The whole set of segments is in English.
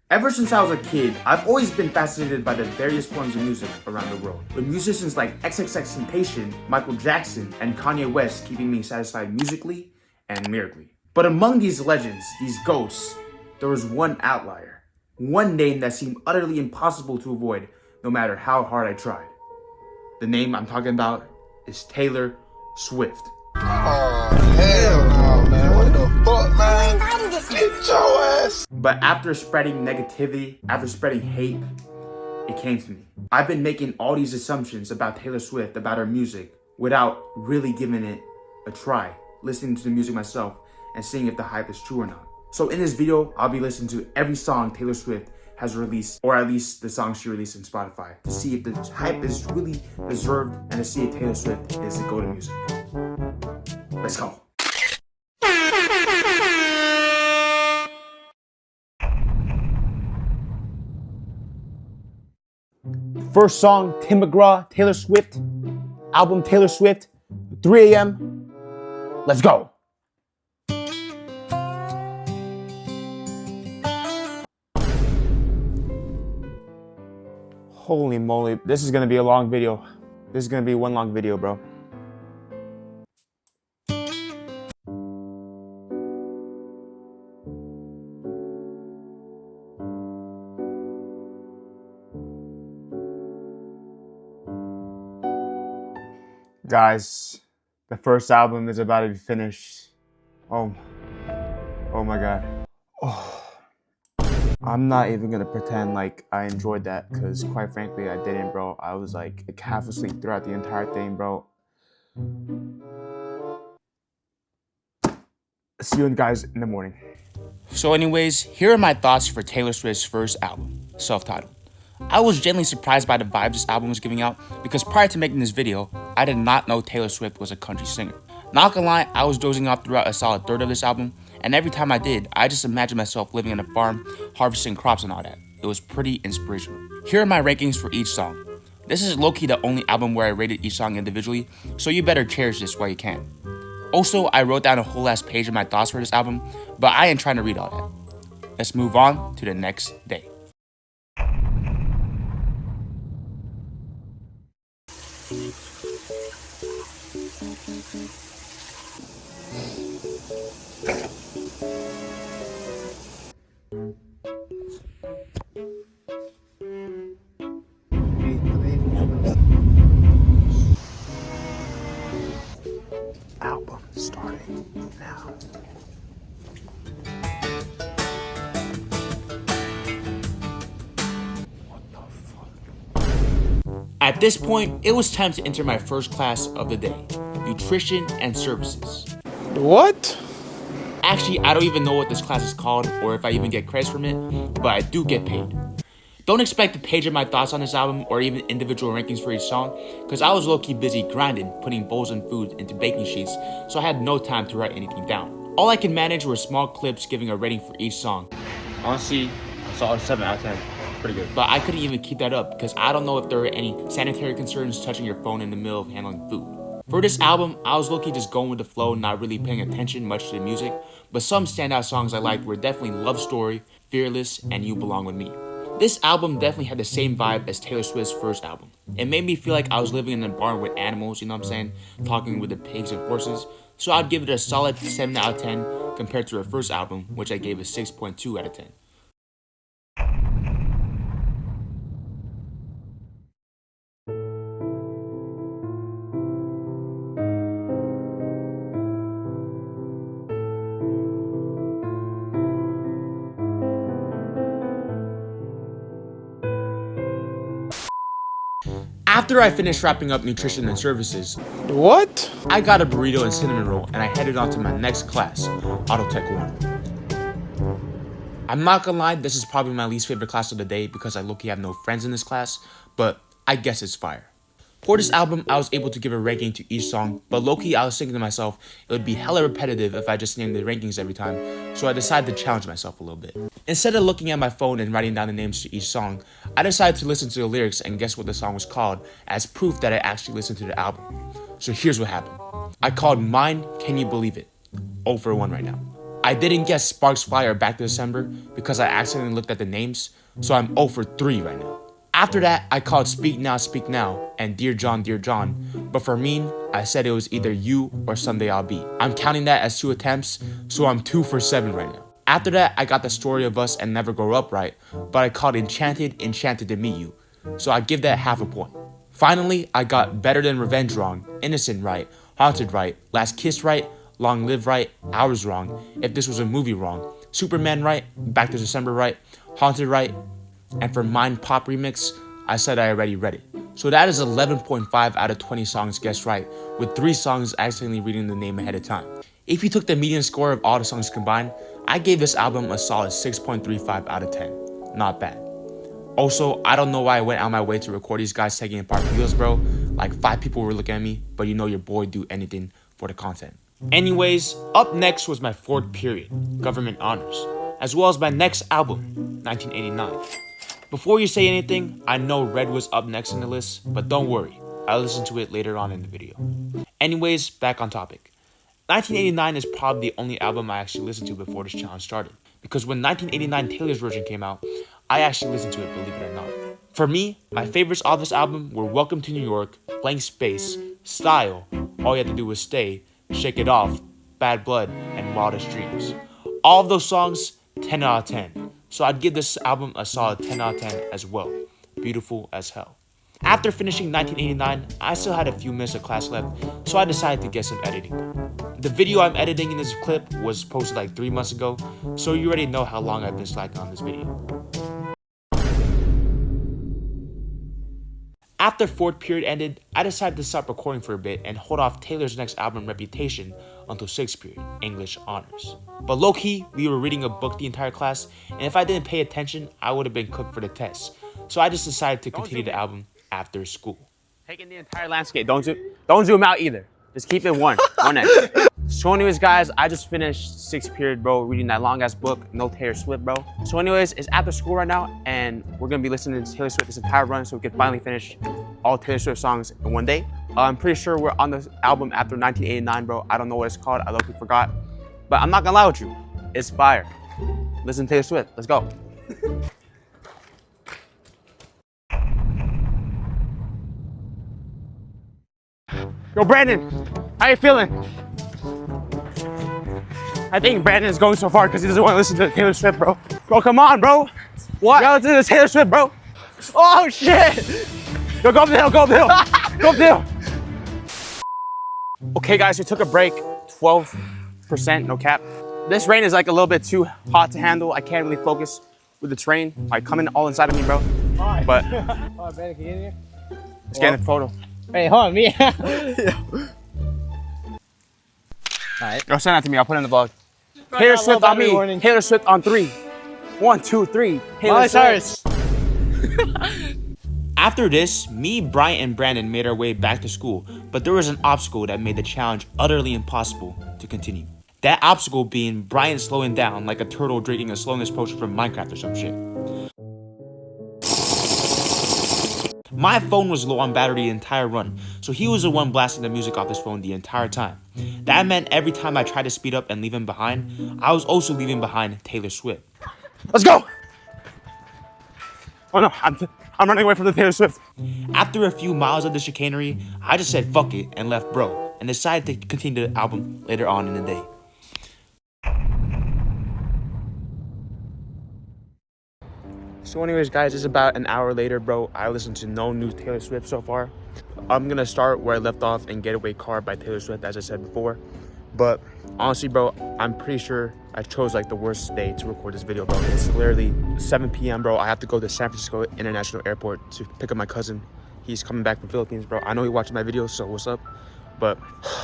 Ever since I was a kid, I've always been fascinated by the various forms of music around the world, with musicians like XXXTentacion, Michael Jackson, and Kanye West keeping me satisfied musically and lyrically. But among these legends, these ghosts, there was one outlier, one name that seemed utterly impossible to avoid no matter how hard I tried. The name I'm talking about is Taylor Swift. Oh, hell no, man. What the fuck, man? Get your ass. But after spreading negativity, after spreading hate, it came to me. I've been making all these assumptions about Taylor Swift, about her music, without really giving it a try, listening to the music myself and seeing if the hype is true or not. So in this video, I'll be listening to every song Taylor Swift has released, or at least the songs she released on Spotify, to see if the hype is really deserved and to see if Taylor Swift is the go-to music. Let's go. First song, Tim McGraw, Taylor Swift. Album Taylor Swift, 3 a.m. Let's go. Holy moly, this is gonna be a long video. This is gonna be one long video, bro. Guys, the first album is about to be finished. Oh my god. Oh. I'm not even gonna pretend like I enjoyed that, because quite frankly I didn't, bro. I was like half asleep throughout the entire thing, bro. See you guys in the morning. So anyways, here are my thoughts for Taylor Swift's first album, self-titled. I was genuinely surprised by the vibes this album was giving out, because prior to making this video, I did not know Taylor Swift was a country singer. Not gonna lie, I was dozing off throughout a solid third of this album, and every time I did, I just imagined myself living on a farm, harvesting crops and all that. It was pretty inspirational. Here are my rankings for each song. This is low-key the only album where I rated each song individually, so you better cherish this while you can. Also, I wrote down a whole last page of my thoughts for this album, but I ain't trying to read all that. Let's move on to the next day. Album starting now. What the fuck? At this point, it was time to enter my first class of the day, Nutrition and Services. What? Actually, I don't even know what this class is called or if I even get credits from it, but I do get paid. Don't expect a page of my thoughts on this album or even individual rankings for each song, because I was low-key busy grinding, putting bowls and food into baking sheets, so I had no time to write anything down. All I can manage were small clips giving a rating for each song. Honestly, I saw a 7 out of 10. Pretty good. But I couldn't even keep that up because I don't know if there were any sanitary concerns touching your phone in the middle of handling food. For this album, I was low-key just going with the flow, not really paying attention much to the music, but some standout songs I liked were definitely Love Story, Fearless, and You Belong With Me. This album definitely had the same vibe as Taylor Swift's first album. It made me feel like I was living in a barn with animals, you know what I'm saying? Talking with the pigs and horses. So I'd give it a solid 7 out of 10 compared to her first album, which I gave a 6.2 out of 10. After I finished wrapping up Nutrition and Services, What? I got a burrito and cinnamon roll and I headed on to my next class, Auto Tech 1. I'm not gonna lie, this is probably my least favorite class of the day because I low-key have no friends in this class, but I guess it's fire. For this album, I was able to give a ranking to each song, but low-key I was thinking to myself, it would be hella repetitive if I just named the rankings every time, so I decided to challenge myself a little bit. Instead of looking at my phone and writing down the names to each song, I decided to listen to the lyrics and guess what the song was called as proof that I actually listened to the album. So here's what happened. I called Mine, Can You Believe It? 0 for 1 right now. I didn't get Sparks Fly or Back to December because I accidentally looked at the names, so I'm 0 for 3 right now. After that, I called Speak Now, and Dear John, but for me, I said it was either You or Someday I'll Be. I'm counting that as 2 attempts, so I'm 2 for 7 right now. After that, I got The Story of Us and Never Grow Up right, but I called Enchanted to Meet You, so I give that half a point. Finally, I got Better Than Revenge wrong, Innocent right, Haunted right, Last Kiss right, Long Live right, Hours wrong, If This Was a Movie wrong, Superman right, Back to December right, Haunted right, and for Mind Pop Remix, I said I already read it. So that is 11.5 out of 20 songs guessed right, with 3 songs accidentally reading the name ahead of time. If you took the median score of all the songs combined, I gave this album a solid 6.35 out of 10. Not bad. Also, I don't know why I went out my way to record these guys taking apart videos, bro. Like 5 people were looking at me, but you know your boy do anything for the content. Anyways, up next was my 4th period, Government Honors, as well as my next album, 1989. Before you say anything, I know Red was up next in the list, but don't worry, I'll listen to it later on in the video. Anyways, back on topic. 1989 is probably the only album I actually listened to before this challenge started, because when 1989 Taylor's version came out, I actually listened to it, believe it or not. For me, my favorites of this album were Welcome to New York, Blank Space, Style, All You Have to Do Is Stay, Shake It Off, Bad Blood, and Wildest Dreams. All of those songs, 10 out of 10. So I'd give this album a solid 10 out of 10 as well. Beautiful as hell. After finishing 1989, I still had a few minutes of class left, so I decided to get some editing done. The video I'm editing in this clip was posted like 3 months ago, so you already know how long I've been slacking on this video. After 4th period ended, I decided to stop recording for a bit and hold off Taylor's next album, Reputation, until 6th period, English Honors. But low-key, we were reading a book the entire class, and if I didn't pay attention, I would have been cooked for the test. So I just decided to continue the album after school. Taking the entire landscape, don't zoom out either. Just keep it one X. So anyways, guys, I just finished 6th period, bro, reading that long-ass book, no Taylor Swift, bro. So anyways, it's after school right now, and we're gonna be listening to Taylor Swift this entire run so we can finally finish all Taylor Swift songs in one day. I'm pretty sure we're on the album after 1989, bro. I don't know what it's called, I low-key forgot. But I'm not gonna lie with you, it's fire. Listen to Taylor Swift, let's go. Yo, Brandon, how you feeling? I think Brandon is going so far because he doesn't want to listen to Taylor Swift, bro. Bro, come on, bro. What? You gotta listen to Taylor Swift, bro. Oh, shit. Yo, go up the hill, go up the hill. Go up the hill. Okay, guys, we took a break. 12%, no cap. This rain is like a little bit too hot to handle. I can't really focus with the train. Like, coming all inside of me, bro. But, Oh, Brandon, can you get in here? let's get in a photo. Hey, hold on, me. Alright. Yo, send that to me, I'll put it in the vlog. Taylor Swift on me. Warning. Taylor Swift on 3. 1, 2, 3. Miley Cyrus. After this, me, Bryant, and Brandon made our way back to school, but there was an obstacle that made the challenge utterly impossible to continue. That obstacle being Bryant slowing down like a turtle drinking a slowness potion from Minecraft or some shit. My phone was low on battery the entire run, so he was the one blasting the music off his phone the entire time. That meant every time I tried to speed up and leave him behind, I was also leaving behind Taylor Swift. Let's go! Oh no, I'm running away from the Taylor Swift. After a few miles of the chicanery, I just said fuck it and left bro, and decided to continue the album later on in the day. So anyways, guys, it's about an hour later, bro. I listened to no new Taylor Swift so far. I'm gonna start where I left off in Getaway Car by Taylor Swift, as I said before. But honestly, bro, I'm pretty sure I chose like the worst day to record this video, bro. It's literally 7 p.m., bro. I have to go to San Francisco International Airport to pick up my cousin. He's coming back from Philippines, bro. I know he watches my videos, so what's up? But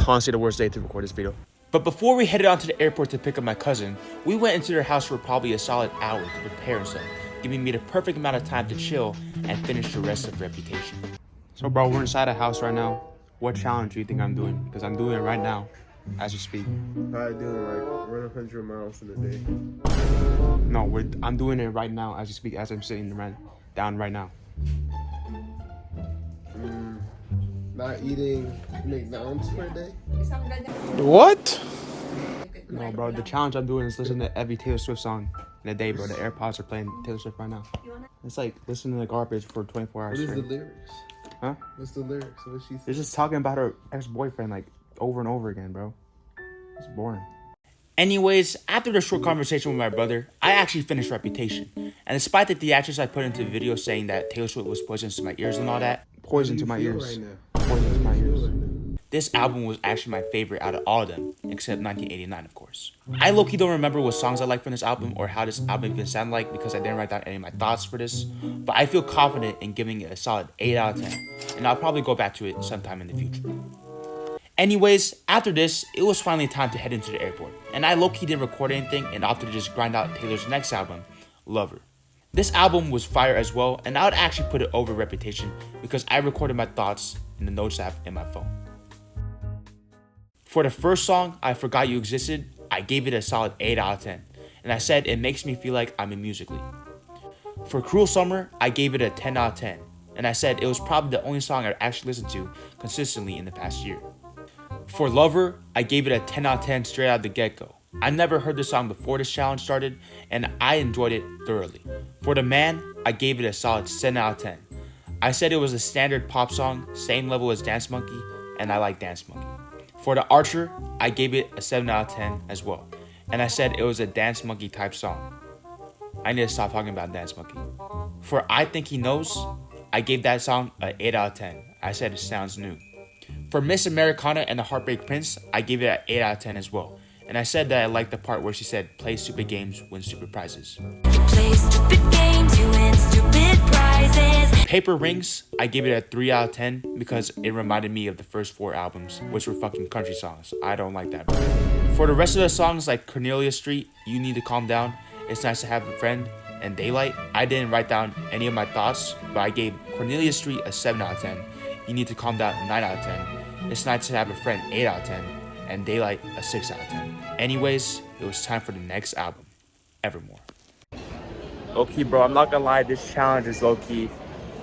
honestly, the worst day to record this video. But before we headed on to the airport to pick up my cousin, we went into their house for probably a solid hour to prepare and stuff, giving me the perfect amount of time to chill and finish the rest of Reputation. So, bro, we're inside a house right now. What challenge do you think I'm doing? Because I'm doing it right now, as you speak. Probably doing like run 100 miles in a day. No, I'm doing it right now, as you speak, as I'm sitting down right now. Not eating McDonald's for a day. What? No, bro, the challenge I'm doing is listen to every Taylor Swift song in a day, bro. The AirPods are playing Taylor Swift right now. It's like listening to garbage for 24 hours What is the straight. lyrics? Huh? What's the lyrics? What she They're said? just talking about her ex-boyfriend like over and over again, bro. It's boring. Anyways, after the short conversation with my brother, I actually finished Reputation. And despite the theatrics I put into the video saying that Taylor Swift was poisonous to my ears and all that, Poison to my ears. Poison to my ears. this album was actually my favorite out of all of them, except 1989, of course. I low-key don't remember what songs I like from this album or how this album even sounded like because I didn't write down any of my thoughts for this, but I feel confident in giving it a solid 8 out of 10, and I'll probably go back to it sometime in the future. Anyways, after this, it was finally time to head into the airport, and I low-key didn't record anything and opted to just grind out Taylor's next album, Lover. This album was fire as well, and I would actually put it over Reputation because I recorded my thoughts in the Notes app in my phone. For the first song, I Forgot You Existed, I gave it a solid 8 out of 10, and I said it makes me feel like I'm in Musically. For Cruel Summer, I gave it a 10 out of 10, and I said it was probably the only song I actually listened to consistently in the past year. For Lover, I gave it a 10 out of 10 straight out of the get-go. I never heard the song before this challenge started, and I enjoyed it thoroughly. For The Man, I gave it a solid 7 out of 10. I said it was a standard pop song, same level as Dance Monkey, and I like Dance Monkey. For The Archer, I gave it a 7 out of 10 as well, and I said it was a Dance Monkey type song. I need to stop talking about Dance Monkey. For I Think He Knows, I gave that song an 8 out of 10. I said it sounds new. For Miss Americana and the Heartbreak Prince, I gave it an 8 out of 10 as well. And I said that I liked the part where she said, play stupid games, win stupid prizes. You play stupid games, you win stupid prizes. Paper Rings, I gave it a 3 out of 10 because it reminded me of the first 4 albums, which were fucking country songs. I don't like that, bro. For the rest of the songs like Cornelia Street, You Need to Calm Down, It's Nice to Have a Friend, and Daylight, I didn't write down any of my thoughts, but I gave Cornelia Street a 7 out of 10, You Need to Calm Down a 9 out of 10, It's Nice to Have a Friend 8 out of 10, and Daylight a 6 out of 10. Anyways, it was time for the next album, Evermore. Low-key, bro, I'm not gonna lie, this challenge is low-key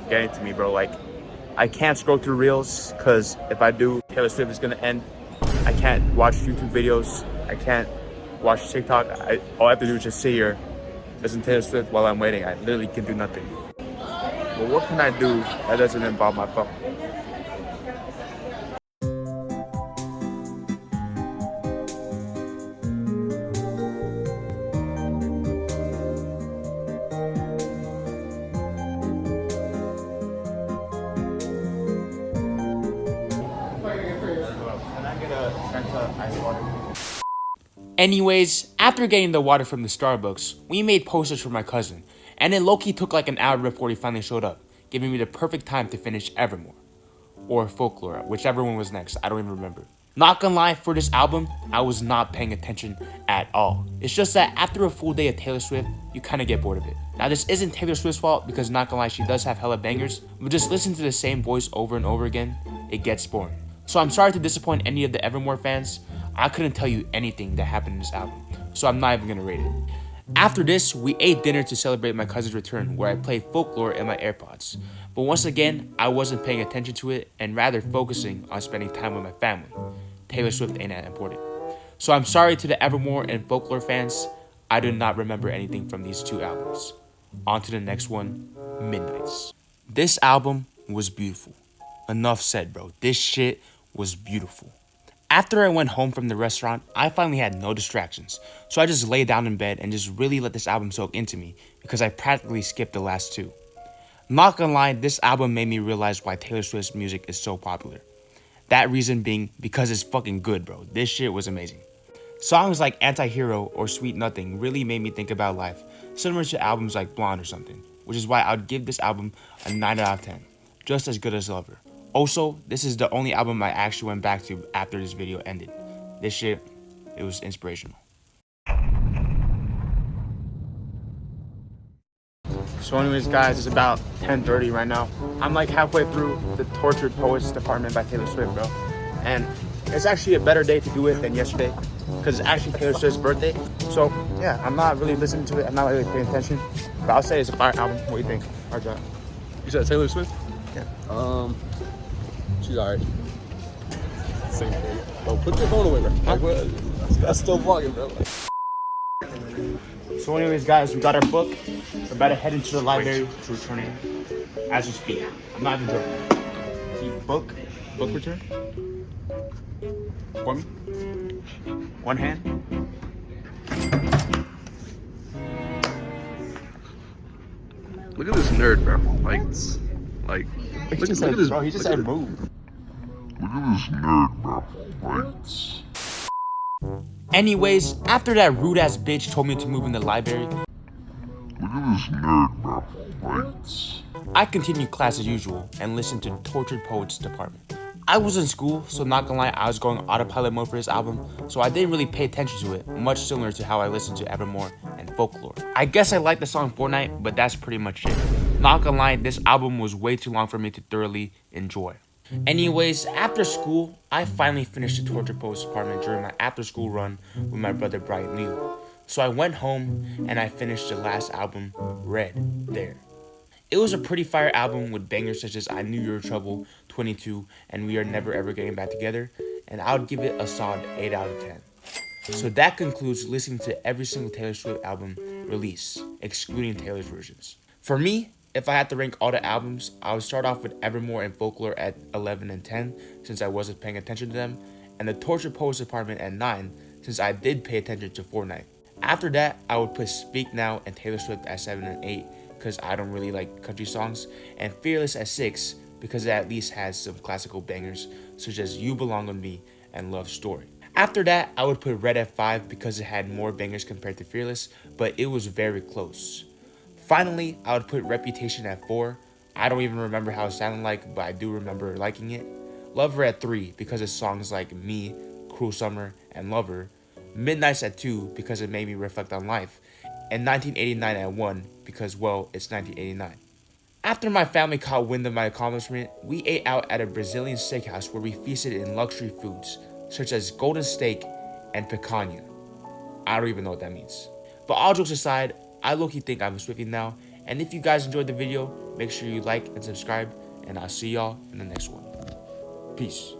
getting to me, bro. Like, I can't scroll through Reels, because if I do, Taylor Swift is gonna end. I can't watch YouTube videos. I can't watch TikTok. All I have to do is just sit here, listen to Taylor Swift while I'm waiting. I literally can do nothing. But what can I do that doesn't involve my phone? Anyways, after getting the water from the Starbucks, we made posters for my cousin, and it low-key took like an hour before he finally showed up, giving me the perfect time to finish Evermore. Or Folklore, whichever one was next, I don't even remember. Not gonna lie, for this album, I was not paying attention at all. It's just that after a full day of Taylor Swift, you kinda get bored of it. Now this isn't Taylor Swift's fault because not gonna lie, she does have hella bangers, but just listen to the same voice over and over again, it gets boring. So I'm sorry to disappoint any of the Evermore fans. I couldn't tell you anything that happened in this album, so I'm not even gonna rate it. After this, we ate dinner to celebrate my cousin's return, where I played Folklore in my AirPods. But once again, I wasn't paying attention to it and rather focusing on spending time with my family. Taylor Swift ain't that important. So I'm sorry to the Evermore and Folklore fans, I do not remember anything from these 2 albums. On to the next one, Midnights. This album was beautiful. Enough said, bro. This shit was beautiful. After I went home from the restaurant, I finally had no distractions, so I just lay down in bed and just really let this album soak into me because I practically skipped the last 2. Not gonna lie, this album made me realize why Taylor Swift's music is so popular. That reason being because it's fucking good, bro. This shit was amazing. Songs like Anti-Hero or Sweet Nothing really made me think about life, similar to albums like Blonde or something, which is why I would give this album a 9 out of 10, just as good as Lover. Also, this is the only album I actually went back to after this video ended. This shit, it was inspirational. So anyways, guys, it's about 10:30 right now. I'm like halfway through the Tortured Poets Department by Taylor Swift, bro. And it's actually a better day to do it than yesterday because it's actually Taylor Swift's birthday. So yeah, I'm not really listening to it. I'm not really paying attention. But I'll say it's a fire album. What do you think, Arjun? You said Taylor Swift? Yeah. She's alright. Same thing. Bro, put your phone away, bro. Like, what? That's still vlogging, bro. So anyways, guys, we got our book. We're about to head into the library to return it as we speak. I'm not even joking. See, book return. For me. One hand. Look at this nerd, bro. Like, Look at this, bro. He just said move. Anyways, after that rude ass bitch told me to move in the library, I continued class as usual and listened to Tortured Poets Department. I was in school, so not gonna lie, I was going autopilot mode for this album, so I didn't really pay attention to it, much similar to how I listened to Evermore and Folklore. I guess I liked the song Fortnite, but that's pretty much it. Not gonna lie, this album was way too long for me to thoroughly enjoy. Anyways, after school, I finally finished the Tortured Poets Department during my after school run with my brother Brian Liu. So I went home and I finished the last album, Red, there. It was a pretty fire album with bangers such as I Knew You Were Trouble, 22, and We Are Never Ever Getting Back Together, and I would give it a solid 8 out of 10. So that concludes listening to every single Taylor Swift album release, excluding Taylor's versions. For me, if I had to rank all the albums, I would start off with Evermore and Folklore at 11 and 10, since I wasn't paying attention to them, and the Tortured Poets Department at 9, since I did pay attention to Fortnite. After that, I would put Speak Now and Taylor Swift at 7 and 8, because I don't really like country songs, and Fearless at 6, because it at least has some classical bangers, such as You Belong With Me and Love Story. After that, I would put Red at 5, because it had more bangers compared to Fearless, but it was very close. Finally, I would put Reputation at 4. I don't even remember how it sounded like, but I do remember liking it. Lover at 3, because of songs like Me, Cruel Summer, and Lover. Midnight's at 2, because it made me reflect on life. And 1989 at 1, because, well, it's 1989. After my family caught wind of my accomplishment, we ate out at a Brazilian steakhouse where we feasted in luxury foods, such as golden steak and picanha. I don't even know what that means. But all jokes aside, I low-key think I'm a Swiftie now, and if you guys enjoyed the video, make sure you like and subscribe, and I'll see y'all in the next one. Peace.